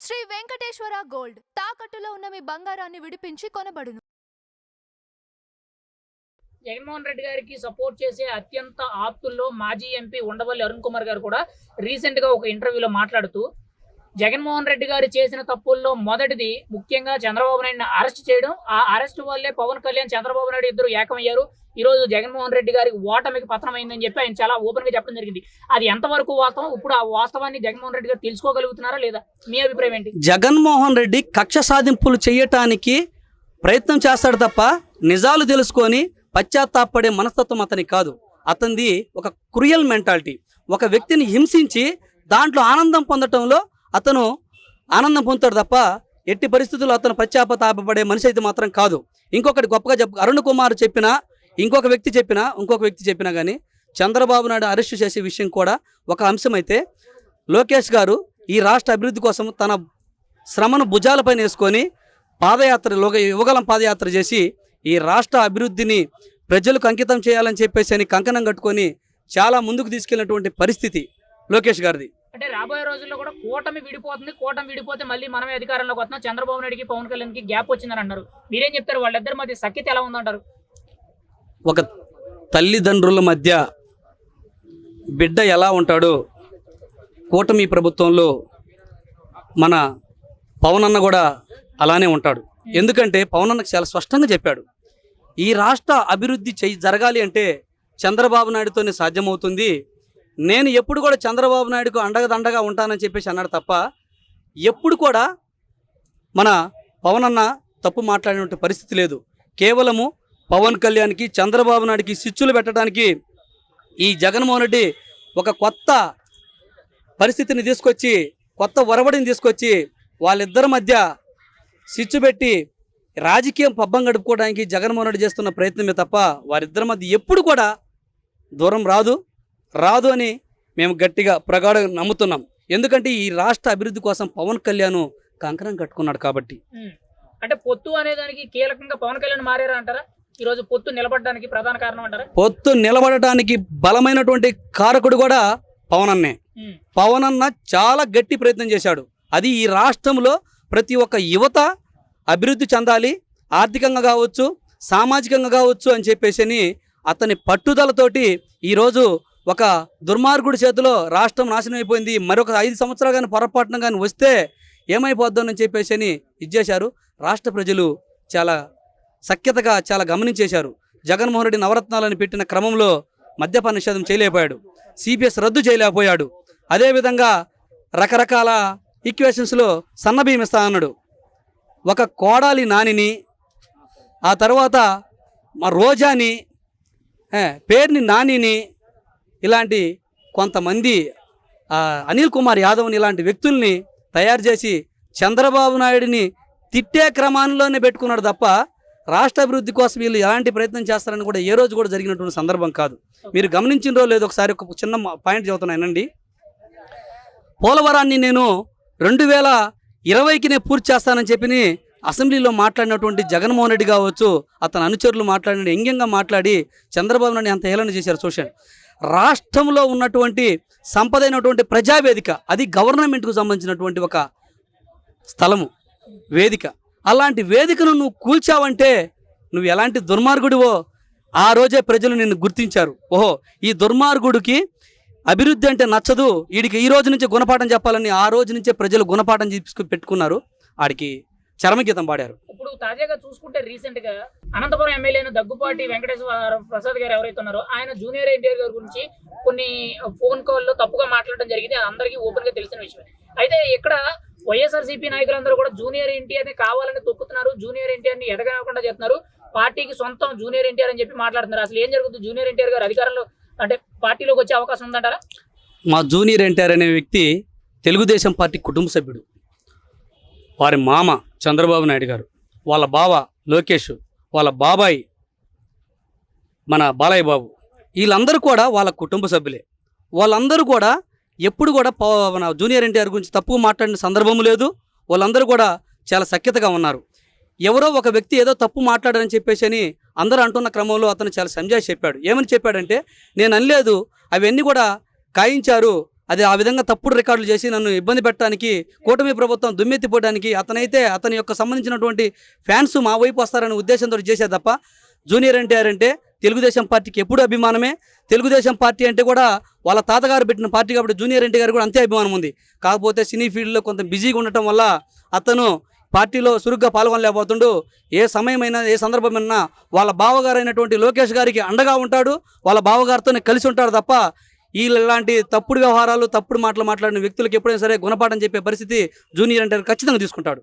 Shri Venkateswara gold తాకట్టులో ఉన్న మీ బంగారాన్ని విడిపించి కొనబడును. జగన్మోహన్ రెడ్డి గారికి సపోర్ట్ చేసే అత్యంత ఆప్తుల్లో మాజీ ఎంపీ ఉండవల్లి అరుణ్ కుమార్ గారు కూడా రీసెంట్ గా ఒక ఇంటర్వ్యూలో మాట్లాడుతూ జగన్మోహన్ రెడ్డి గారు చేసిన తప్పుల్లో మొదటిది ముఖ్యంగా చంద్రబాబు నాయుడుని అరెస్ట్ చేయడం. ఆ అరెస్ట్ వల్లే పవన్ కళ్యాణ్ చంద్రబాబు నాయుడు ఇద్దరు ఏకమయ్యారు. ఈ రోజు జగన్మోహన్ రెడ్డి గారికి ఓటమికి పతనమైందని చెప్పి ఆయన చాలా ఓపెన్ గా చెప్పడం జరిగింది. అది ఎంతవరకు వాస్తవం? ఇప్పుడు ఆ వాస్తవాన్ని జగన్మోహన్ రెడ్డి గారు తెలుసుకోగలుగుతున్నారా లేదా? మీ అభిప్రాయం ఏంటి? జగన్మోహన్ రెడ్డి కక్ష సాధింపులు చేయటానికి ప్రయత్నం చేస్తాడు తప్ప నిజాలు తెలుసుకొని పశ్చాత్తాపడే మనస్తత్వం అతనికి కాదు. అతనిది ఒక క్రూయల్ మెంటాలిటీ. ఒక వ్యక్తిని హింసించి దాంట్లో ఆనందం పొందటంలో అతను ఆనందం పొందుతాడు తప్ప ఎట్టి పరిస్థితుల్లో అతను పశ్చాత్తాపడే మనిషి అయితే మాత్రం కాదు. ఇంకొకటి గొప్పగా అరుణ్ కుమార్ చెప్పినా ఇంకొక వ్యక్తి చెప్పినా కానీ చంద్రబాబు నాయుడు అరెస్టు చేసే విషయం కూడా ఒక అంశం అయితే, లోకేష్ గారు ఈ రాష్ట్ర అభివృద్ధి కోసం తన శ్రమను భుజాలపైన వేసుకొని యువగలం పాదయాత్ర చేసి ఈ రాష్ట్ర అభివృద్ధిని ప్రజలకు అంకితం చేయాలని చెప్పేసి అని కంకణం కట్టుకొని చాలా ముందుకు తీసుకెళ్ళినటువంటి పరిస్థితి లోకేష్ గారిది. అంటే రాబోయే రోజుల్లో కూడా కూటమి విడిపోతుంది. కూటమి విడిపోతే మళ్ళీ మనమే అధికారంలోకి వస్తున్నాం. చంద్రబాబు నాయుడుకి పవన్ కళ్యాణ్కి గ్యాప్ వచ్చిందని అన్నారు. మీరేం చెప్తారు? వాళ్ళిద్దరి మధ్య సఖ్యత ఎలా ఉందంటారు? ఒక తల్లిదండ్రుల మధ్య బిడ్డ ఎలా ఉంటాడో కూటమి ప్రభుత్వంలో మన పవన్ అన్న కూడా అలానే ఉంటాడు. ఎందుకంటే పవన్ అన్నకు చాలా స్పష్టంగా చెప్పాడు, ఈ రాష్ట్ర అభివృద్ధి జరగాలి అంటే చంద్రబాబు నాయుడుతోనే సాధ్యమవుతుంది. నేను ఎప్పుడు కూడా చంద్రబాబు నాయుడుకు అండగా ఉంటానని చెప్పేసి అన్నాడు తప్ప ఎప్పుడు కూడా మన పవన్ అన్న తప్పు మాట్లాడినటువంటి పరిస్థితి లేదు. కేవలము పవన్ కళ్యాణ్కి చంద్రబాబు నాయుడుకి స్విచ్చులు పెట్టడానికి ఈ జగన్మోహన్ రెడ్డి ఒక కొత్త పరిస్థితిని తీసుకొచ్చి, కొత్త ఒరవడిని తీసుకొచ్చి వాళ్ళిద్దరి మధ్య స్విచ్ పెట్టి రాజకీయం పబ్బం గడుపుకోవడానికి జగన్మోహన్ రెడ్డి చేస్తున్న ప్రయత్నమే తప్ప వారిద్దరి మధ్య ఎప్పుడు కూడా దూరం రాదు అని మేము గట్టిగా ప్రగాఢంగా నమ్ముతున్నాం. ఎందుకంటే ఈ రాష్ట్ర అభివృద్ధి కోసం పవన్ కళ్యాణ్ కంకణం కట్టుకున్నాడు కాబట్టి. అంటే పొత్తు అనేదానికి కీలకంగా పవన్ కళ్యాణ్ మారారా అంటారా? ఈరోజు పొత్తు నిలబడడానికి ప్రధాన కారణం అంటారా? పొత్తు నిలబడటానికి బలమైనటువంటి కారకుడు కూడా పవన్ అన్నే. పవన్ అన్న చాలా గట్టి ప్రయత్నం చేశాడు. అది ఈ రాష్ట్రంలో ప్రతి ఒక్క యువత అభివృద్ధి చెందాలి, ఆర్థికంగా కావచ్చు, సామాజికంగా కావచ్చు అని చెప్పేసి అతని పట్టుదలతోటి ఈరోజు ఒక దుర్మార్గుడి చేతిలో రాష్ట్రం నాశనం అయిపోయింది. మరొక 5 సంవత్సరాలు కానీ పొరపాటున కానీ వస్తే ఏమైపోద్దని చెప్పేసి ఇచ్చేశారు. రాష్ట్ర ప్రజలు చాలా సఖ్యతగా చాలా గమనించేశారు. జగన్మోహన్ రెడ్డి నవరత్నాలను పెట్టిన క్రమంలో మద్యపాన నిషేధం చేయలేకపోయాడు, సిపిఎస్ రద్దు చేయలేకపోయాడు. అదేవిధంగా రకరకాల ఈక్వేషన్స్లో సన్నబియ్యం ఇస్తా అన్నాడు. ఒక కోడాలి నానిని, ఆ తర్వాత మా రోజాని, పేరుని నానిని, ఇలాంటి కొంతమంది అనిల్ కుమార్ యాదవ్ని ఇలాంటి వ్యక్తుల్ని తయారు చేసి చంద్రబాబు నాయుడిని తిట్టే క్రమంలోనే పెట్టుకున్నాడు తప్ప రాష్ట్ర అభివృద్ధి కోసం వీళ్ళు ఎలాంటి ప్రయత్నం చేస్తారని కూడా ఏ రోజు కూడా జరిగినటువంటి సందర్భం కాదు. మీరు గమనించినో లేదో ఒకసారి ఒక చిన్న పాయింట్ చెబుతున్నానండి. పోలవరాన్ని నేను 2020కి పూర్తి చేస్తానని చెప్పి అసెంబ్లీలో మాట్లాడినటువంటి జగన్మోహన్ రెడ్డి కావచ్చు, అతని అనుచరులు మాట్లాడిన వ్యంగ్యంగా మాట్లాడి చంద్రబాబు నాయుడు అంత హేళన చేశారు. చూశాను. రాష్ట్రంలో ఉన్నటువంటి సంపదైనటువంటి ప్రజావేదిక, అది గవర్నమెంట్కు సంబంధించినటువంటి ఒక స్థలము, వేదిక. అలాంటి వేదికను నువ్వు కూల్చావంటే నువ్వు ఎలాంటి దుర్మార్గుడివో ఆ రోజే ప్రజలు నిన్ను గుర్తించారు. ఓహో, ఈ దుర్మార్గుడికి అభివృద్ధి అంటే నచ్చదు, వీడికి ఈ రోజు నుంచే గుణపాఠం చెప్పాలని ఆ రోజు నుంచే ప్రజలు గుణపాఠం తీసుకుని పెట్టుకున్నారు. ఆడికి చరమగీతం పాడారు. ఇప్పుడు తాజాగా చూసుకుంటే రీసెంట్ గా అనంతపురం ఎమ్మెల్యే దగ్గుపాటి వెంకటేశ్వర ప్రసాద్ గారు ఎవరైతే ఉన్నారో ఆయన జూనియర్ ఎన్టీఆర్ గారి గురించి కొన్ని ఫోన్ కాల్లో తప్పుగా మాట్లాడడం జరిగింది. అది అందరికీ ఓపెన్ గా తెలిసిన విషయం. అయితే ఇక్కడ వైఎస్ఆర్సీపీ నాయకులందరూ కూడా జూనియర్ ఎన్టీఆర్ని కావాలని తొక్కుతున్నారు, జూనియర్ ఎన్టీఆర్ని ఎదగకుండా చేస్తున్నారు, పార్టీకి సొంతం జూనియర్ ఎన్టీఆర్ అని చెప్పి మాట్లాడుతున్నారు. అసలు ఏం జరుగుతుంది? జూనియర్ ఎన్టీఆర్ గారు అధికారంలో అంటే పార్టీలోకి వచ్చే అవకాశం ఉందంటారా? మా జూనియర్ ఎన్టీఆర్ అనే వ్యక్తి తెలుగుదేశం పార్టీ కుటుంబ సభ్యుడు. వారి మామ చంద్రబాబు నాయుడు గారు, వాళ్ళ బావ లోకేష్, వాళ్ళ బాబాయ్ మన బాలయ్య బాబు, వీళ్ళందరూ కూడా వాళ్ళ కుటుంబ సభ్యులే. వాళ్ళందరూ కూడా ఎప్పుడు కూడా మన జూనియర్ ఎన్టీఆర్ గురించి తప్పుగా మాట్లాడిన సందర్భం లేదు. వాళ్ళందరూ కూడా చాలా సఖ్యతగా ఉన్నారు. ఎవరో ఒక వ్యక్తి ఏదో తప్పు మాట్లాడారని చెప్పేసి అని అందరూ అంటున్న క్రమంలో అతను చాలా సంజాయిషి చెప్పాడు. ఏమని చెప్పాడంటే, నేను అనలేదు, అవన్నీ కూడా కాయించారు, అది ఆ విధంగా తప్పుడు రికార్డులు చేసి నన్ను ఇబ్బంది పెట్టడానికి కూటమి ప్రభుత్వం దుమ్మెత్తిపోవడానికి అతని యొక్క సంబంధించినటువంటి ఫ్యాన్స్ మా వైపు వస్తారనే ఉద్దేశంతో చేసే తప్ప జూనియర్ ఎన్టీఆర్ అంటే తెలుగుదేశం పార్టీకి ఎప్పుడు అభిమానమే. తెలుగుదేశం పార్టీ అంటే కూడా వాళ్ళ తాతగారు పెట్టిన పార్టీ కాబట్టి జూనియర్ ఎన్టీఆర్ కూడా అంతే అభిమానం ఉంది. కాకపోతే సినీ ఫీల్డ్లో కొంత బిజీగా ఉండటం వల్ల అతను పార్టీలో చురుగ్గా పాల్గొనలేకపోతుండు. ఏ సమయమైనా ఏ సందర్భమైనా వాళ్ళ బావగారు అయినటువంటి లోకేష్ గారికి అండగా ఉంటాడు, వాళ్ళ బావగారితోనే కలిసి ఉంటాడు తప్ప ఇలాంటి తప్పుడు వ్యవహారాలు తప్పుడు మాటలు మాట్లాడిన వ్యక్తులకు ఎప్పుడైనా సరే గుణపాఠం చెప్పే పరిస్థితి జూనియర్ ఎన్టీఆర్ ఖచ్చితంగా తీసుకుంటాడు.